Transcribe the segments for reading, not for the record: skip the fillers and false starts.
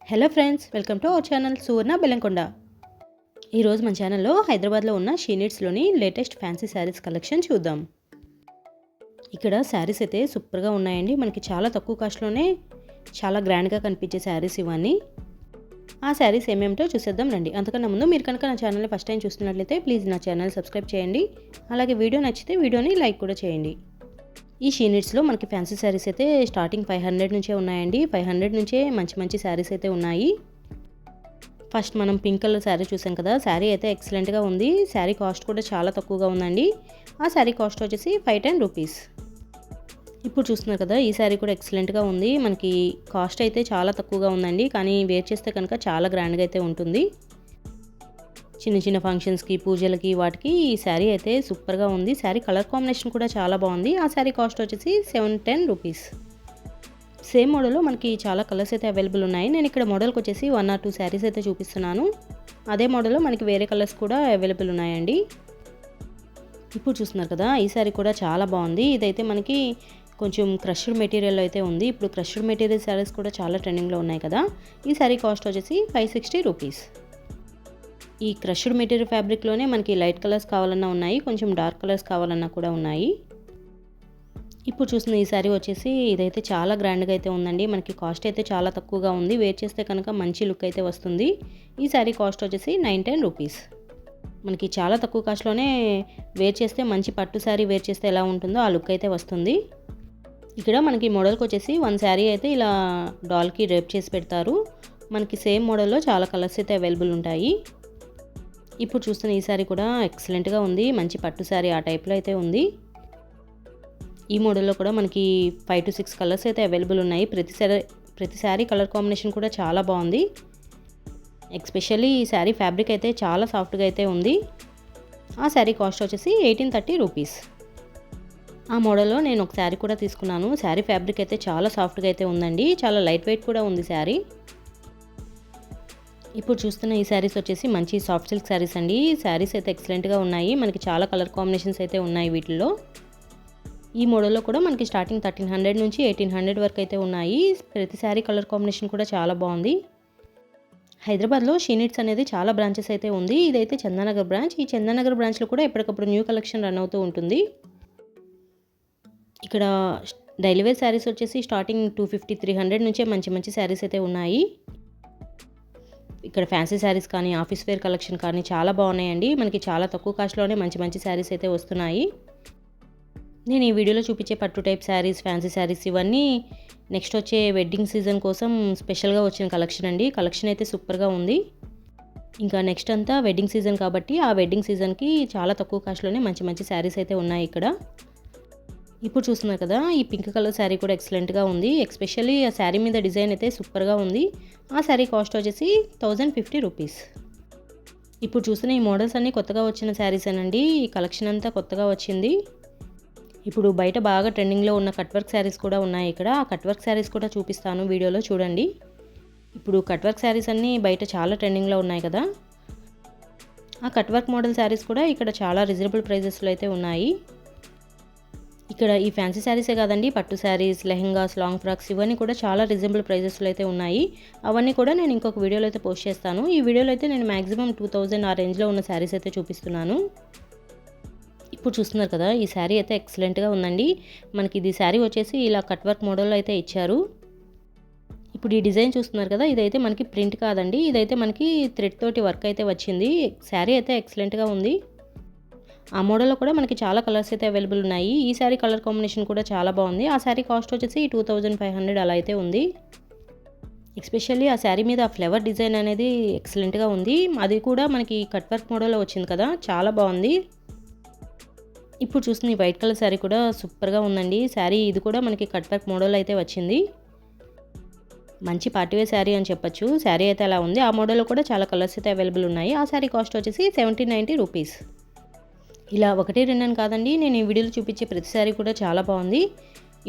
Hello friends, welcome to our channel Suvarna Bellamkonda. ఈరోజు మన ఛానల్లో హైదరాబాద్లో ఉన్న షీనిట్స్లోని లేటెస్ట్ ఫ్యాన్సీ శారీస్ కలెక్షన్ చూద్దాం. ఇక్కడ శారీస్ అయితే సూపర్గా ఉన్నాయండి. మనకి చాలా తక్కువ కాస్ట్లోనే చాలా గ్రాండ్గా కనిపించే శారీస్ ఇవన్నీ. ఆ శారీస్ ఏమేమిటో చూసేద్దాం రండి. అంతకన్నా ముందు మీరు కనుక నా ఛానల్ని ఫస్ట్ టైం చూస్తున్నట్లయితే ప్లీజ్ నా ఛానల్ సబ్స్క్రైబ్ చేయండి. అలాగే వీడియో నచ్చితే వీడియోని లైక్ కూడా చేయండి. ఈ షీనిట్స్లో మనకి ఫ్యాన్సీ శారీస్ అయితే స్టార్టింగ్ 500 నుంచే ఉన్నాయండి. 500 నుంచే మంచి మంచి శారీస్ అయితే ఉన్నాయి. ఫస్ట్ మనం పింక్ కలర్ శారీ చూసాం కదా, శారీ అయితే ఎక్సలెంట్గా ఉంది. శారీ కాస్ట్ కూడా చాలా తక్కువగా ఉందండి. ఆ శారీ కాస్ట్ వచ్చేసి 510 రూపీస్. ఇప్పుడు చూస్తున్నారు కదా, ఈ శారీ కూడా ఎక్సలెంట్గా ఉంది. మనకి కాస్ట్ అయితే చాలా తక్కువగా ఉందండి, కానీ వేర్ చేస్తే కనుక చాలా గ్రాండ్గా అయితే ఉంటుంది. చిన్న చిన్న ఫంక్షన్స్కి, పూజలకి, వాటికి ఈ శారీ అయితే సూపర్గా ఉంది. శారీ కలర్ కాంబినేషన్ కూడా చాలా బాగుంది. ఆ శారీ కాస్ట్ వచ్చేసి 710 రూపీస్. సేమ్ మోడల్లో మనకి చాలా కలర్స్ అయితే అవైలబుల్ ఉన్నాయి. నేను ఇక్కడ మోడల్కి వచ్చేసి 1 or 2 శారీస్ అయితే చూపిస్తున్నాను. అదే మోడల్లో మనకి వేరే కలర్స్ కూడా అవైలబుల్ ఉన్నాయండి. ఇప్పుడు చూస్తున్నారు కదా, ఈ శారీ కూడా చాలా బాగుంది. ఇదైతే మనకి కొంచెం క్రష్డ్ మెటీరియల్ అయితే ఉంది. ఇప్పుడు క్రష్డ్ మెటీరియల్ శారీస్ కూడా చాలా ట్రెండింగ్లో ఉన్నాయి కదా. ఈ శారీ కాస్ట్ వచ్చేసి 560 రూపీస్. ఈ క్రష్డ్ మెటీరియల్ ఫ్యాబ్రిక్లోనే మనకి లైట్ కలర్స్ కావాలన్నా ఉన్నాయి, కొంచెం డార్క్ కలర్స్ కావాలన్నా కూడా ఉన్నాయి. ఇప్పుడు చూసిన ఈ శారీ వచ్చేసి ఇదైతే చాలా గ్రాండ్గా అయితే ఉందండి. మనకి కాస్ట్ అయితే చాలా తక్కువగా ఉంది. వేర్ చేస్తే కనుక మంచి లుక్ అయితే వస్తుంది. ఈ శారీ కాస్ట్ వచ్చేసి 910 రూపీస్. మనకి చాలా తక్కువ కాస్ట్లోనే వేర్ చేస్తే మంచి పట్టు శారీ వేర్ చేస్తే ఎలా ఉంటుందో ఆ లుక్ అయితే వస్తుంది. ఇక్కడ మనకి మోడల్కి వచ్చేసి 1 శారీ అయితే ఇలా డాల్కి డ్రేప్ చేసి పెడతారు. మనకి సేమ్ మోడల్లో చాలా కలర్స్ అయితే అవైలబుల్ ఉంటాయి. ఇప్పుడు చూస్తున్న ఈ శారీ కూడా ఎక్సలెంట్గా ఉంది. మంచి పట్టు శారీ ఆ టైప్లో అయితే ఉంది. ఈ మోడల్లో కూడా మనకి 5 to 6 కలర్స్ అయితే అవైలబుల్ ఉన్నాయి. ప్రతి శారీ కలర్ కాంబినేషన్ కూడా చాలా బాగుంది. ఎస్పెషల్లీ ఈ శారీ ఫ్యాబ్రిక్ అయితే చాలా సాఫ్ట్గా అయితే ఉంది. ఆ శారీ కాస్ట్ వచ్చేసి 1830 రూపీస్. ఆ మోడల్లో నేను ఒక శారీ కూడా తీసుకున్నాను. శారీ ఫ్యాబ్రిక్ అయితే చాలా సాఫ్ట్గా అయితే ఉందండి. చాలా లైట్ వెయిట్ కూడా ఉంది శారీ. ఇప్పుడు చూస్తున్న ఈ శారీస్ వచ్చేసి మంచి సాఫ్ట్ సిల్క్ శారీస్ అండి. శారీస్ అయితే ఎక్సలెంట్గా ఉన్నాయి. మనకి చాలా కలర్ కాంబినేషన్స్ అయితే ఉన్నాయి వీటిల్లో. ఈ మోడల్లో కూడా మనకి స్టార్టింగ్ 1300 నుంచి 1800 వరకు అయితే ఉన్నాయి. ప్రతి శారీ కలర్ కాంబినేషన్ కూడా చాలా బాగుంది. హైదరాబాద్లో షీనిట్స్ అనేది చాలా బ్రాంచెస్ అయితే ఉంది. ఇదైతే చందానగర్ బ్రాంచ్. ఈ చందానగర్ బ్రాంచ్లో కూడా ఎప్పటికప్పుడు న్యూ కలెక్షన్ రన్ అవుతూ ఉంటుంది. ఇక్కడ డైలీ వేర్ శారీస్ వచ్చేసి స్టార్టింగ్ 250, 300 నుంచే మంచి మంచి శారీస్ అయితే ఉన్నాయి. ఇక్కడ ఫ్యాన్సీ శారీస్ కానీ, ఆఫీస్ వేర్ కలెక్షన్ కానీ చాలా బాగున్నాయండి. మనకి చాలా తక్కువ కాస్ట్లోనే మంచి మంచి శారీస్ అయితే వస్తున్నాయి. నేను ఈ వీడియోలో చూపించే పట్టు టైప్ శారీస్, ఫ్యాన్సీ శారీస్ ఇవన్నీ నెక్స్ట్ వచ్చే వెడ్డింగ్ సీజన్ కోసం స్పెషల్గా వచ్చిన కలెక్షన్ అండి. కలెక్షన్ అయితే సూపర్గా ఉంది. ఇంకా నెక్స్ట్ అంతా వెడ్డింగ్ సీజన్ కాబట్టి ఆ వెడ్డింగ్ సీజన్కి చాలా తక్కువ కాస్ట్లోనే మంచి మంచి శారీస్ అయితే ఉన్నాయి ఇక్కడ. ఇప్పుడు చూస్తున్నారు కదా, ఈ పింక్ కలర్ శారీ కూడా ఎక్సలెంట్గా ఉంది. ఎస్పెషల్లీ ఆ శారీ మీద డిజైన్ అయితే సూపర్గా ఉంది. ఆ శారీ కాస్ట్ వచ్చేసి 1050 రూపీస్. ఇప్పుడు చూసిన ఈ మోడల్స్ అన్నీ కొత్తగా వచ్చిన శారీస్ అనండి. ఈ కలెక్షన్ అంతా కొత్తగా వచ్చింది. ఇప్పుడు బయట బాగా ట్రెండింగ్లో ఉన్న కట్ వర్క్ శారీస్ కూడా ఉన్నాయి ఇక్కడ. ఆ కట్ వర్క్ శారీస్ కూడా చూపిస్తాను, వీడియోలో చూడండి. ఇప్పుడు కట్ వర్క్ శారీస్ అన్నీ బయట చాలా ట్రెండింగ్లో ఉన్నాయి కదా. ఆ కట్ వర్క్ మోడల్ శారీస్ కూడా ఇక్కడ చాలా రీజనబుల్ ప్రైజెస్లో అయితే ఉన్నాయి. ఇక్కడ ఈ ఫ్యాన్సీ శారీసే కాదండి, పట్టు శారీస్, లెహెంగాస్, లాంగ్ ఫ్రాక్స్ ఇవన్నీ కూడా చాలా రీజనబుల్ ప్రైజెస్లో అయితే ఉన్నాయి. అవన్నీ కూడా నేను ఇంకొక వీడియోలో అయితే పోస్ట్ చేస్తాను. ఈ వీడియోలో అయితే నేను మ్యాక్సిమం 2000 ఆ రేంజ్లో ఉన్న శారీస్ అయితే చూపిస్తున్నాను. ఇప్పుడు చూస్తున్నారు కదా, ఈ శారీ అయితే ఎక్సలెంట్గా ఉందండి. మనకి ఇది శారీ వచ్చేసి ఇలా కట్ వర్క్ మోడల్లో అయితే ఇచ్చారు. ఇప్పుడు ఈ డిజైన్ చూస్తున్నారు కదా, ఇదైతే మనకి ప్రింట్ కాదండి, ఇదైతే మనకి థ్రెడ్ తోటి వర్క్ అయితే వచ్చింది. శారీ అయితే ఎక్సలెంట్గా ఉంది. ఆ మోడల్లో కూడా మనకి చాలా కలర్స్ అయితే అవైలబుల్ ఉన్నాయి. ఈ శారీ కలర్ కాంబినేషన్ కూడా చాలా బాగుంది. ఆ శారీ కాస్ట్ వచ్చేసి 2500 అలా అయితే ఉంది. ఎస్పెషల్లీ ఆ శారీ మీద ఆ ఫ్లవర్ డిజైన్ అనేది ఎక్సలెంట్గా ఉంది. అది కూడా మనకి కట్ వర్క్ మోడల్లో వచ్చింది కదా, చాలా బాగుంది. ఇప్పుడు చూసిన ఈ వైట్ కలర్ శారీ కూడా సూపర్గా ఉందండి. శారీ ఇది కూడా మనకి కట్ వర్క్ మోడల్ అయితే వచ్చింది. మంచి పార్టీవేర్ శారీ అని చెప్పొచ్చు. శారీ అయితే అలా ఉంది. ఆ మోడల్లో కూడా చాలా కలర్స్ అయితే అవైలబుల్ ఉన్నాయి. ఆ శారీ కాస్ట్ వచ్చేసి 1790 రూపీస్. ఇలా 1, 2 అని కాదండి, నేను ఈ వీడియోలో చూపించే ప్రతి శారీ కూడా చాలా బాగుంది.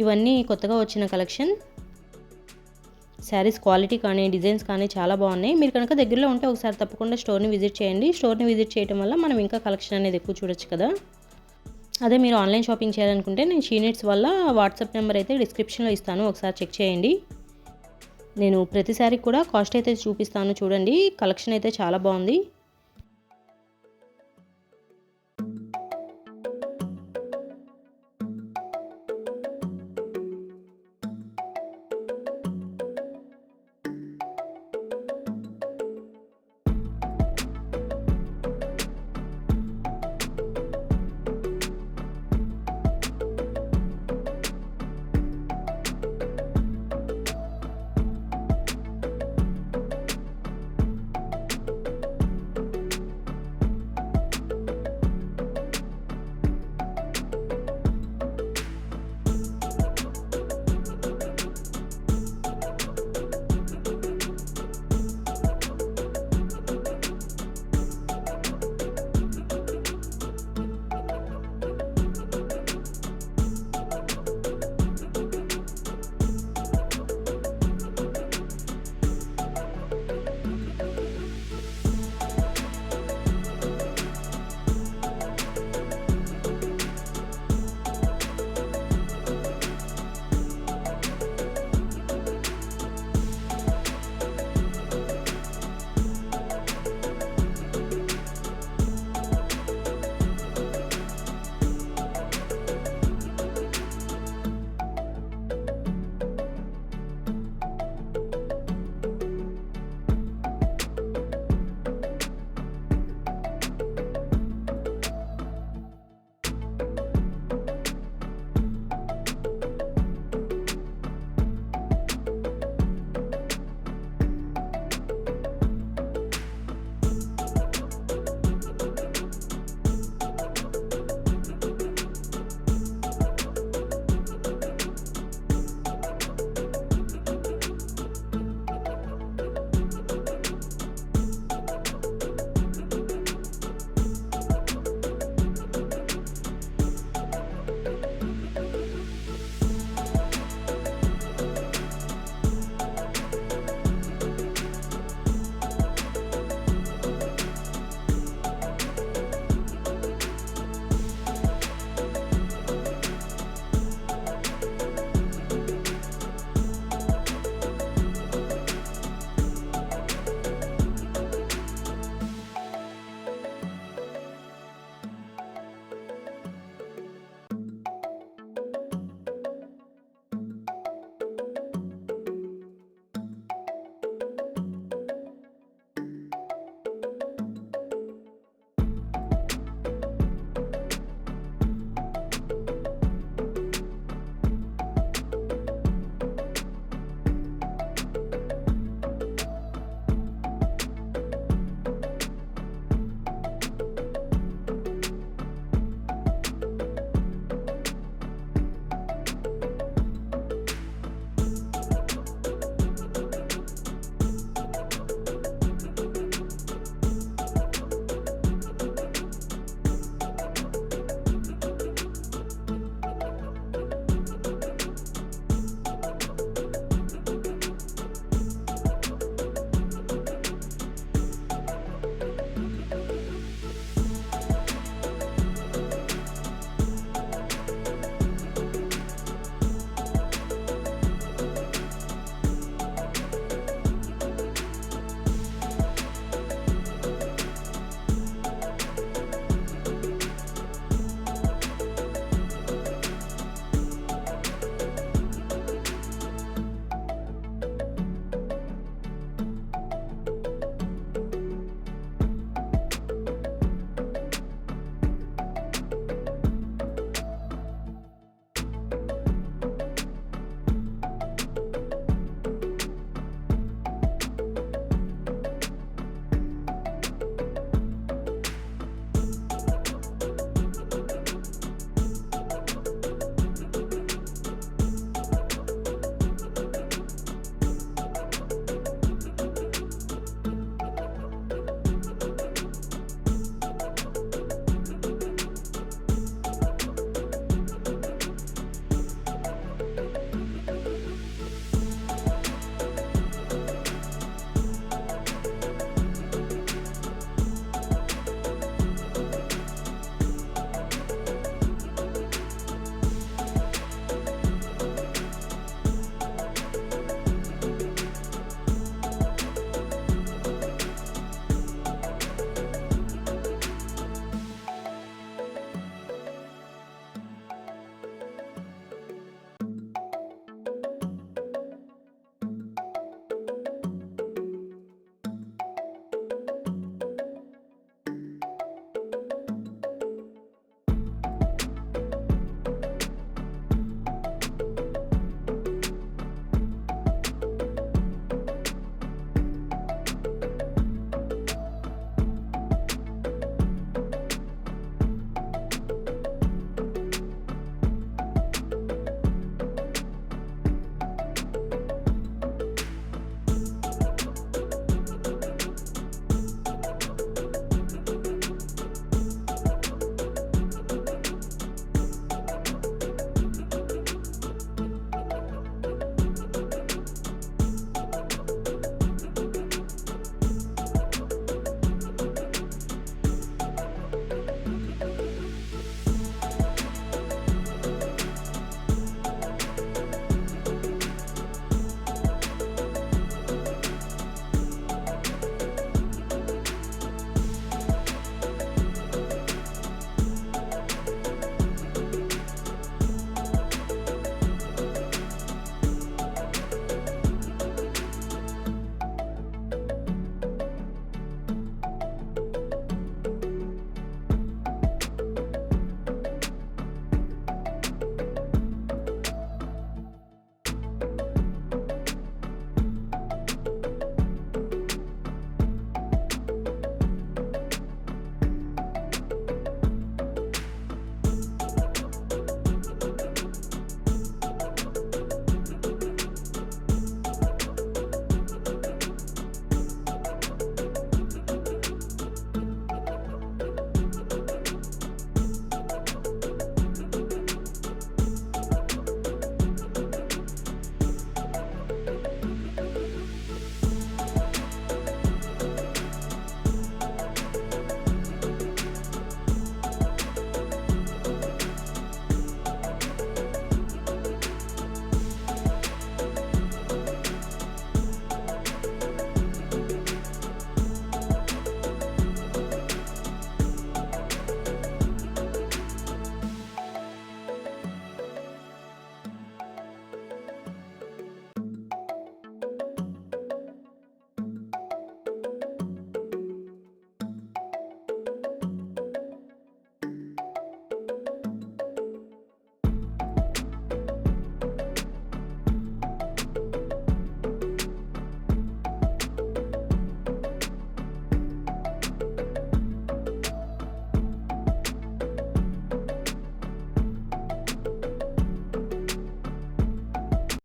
ఇవన్నీ కొత్తగా వచ్చిన కలెక్షన్. శారీస్ క్వాలిటీ కానీ, డిజైన్స్ కానీ చాలా బాగున్నాయి. మీరు కనుక దగ్గరలో ఉంటే ఒకసారి తప్పకుండా స్టోర్ని విజిట్ చేయండి. స్టోర్ని విజిట్ చేయడం వల్ల మనం ఇంకా కలెక్షన్ అనేది ఎక్కువ చూడొచ్చు కదా. అదే మీరు ఆన్లైన్ షాపింగ్ చేయాలనుకుంటే నేను షీనిట్స్ వల్ల వాట్సాప్ నెంబర్ అయితే డిస్క్రిప్షన్లో ఇస్తాను, ఒకసారి చెక్ చేయండి. నేను ప్రతిసారి కూడా కాస్ట్ అయితే చూపిస్తాను చూడండి. కలెక్షన్ అయితే చాలా బాగుంది.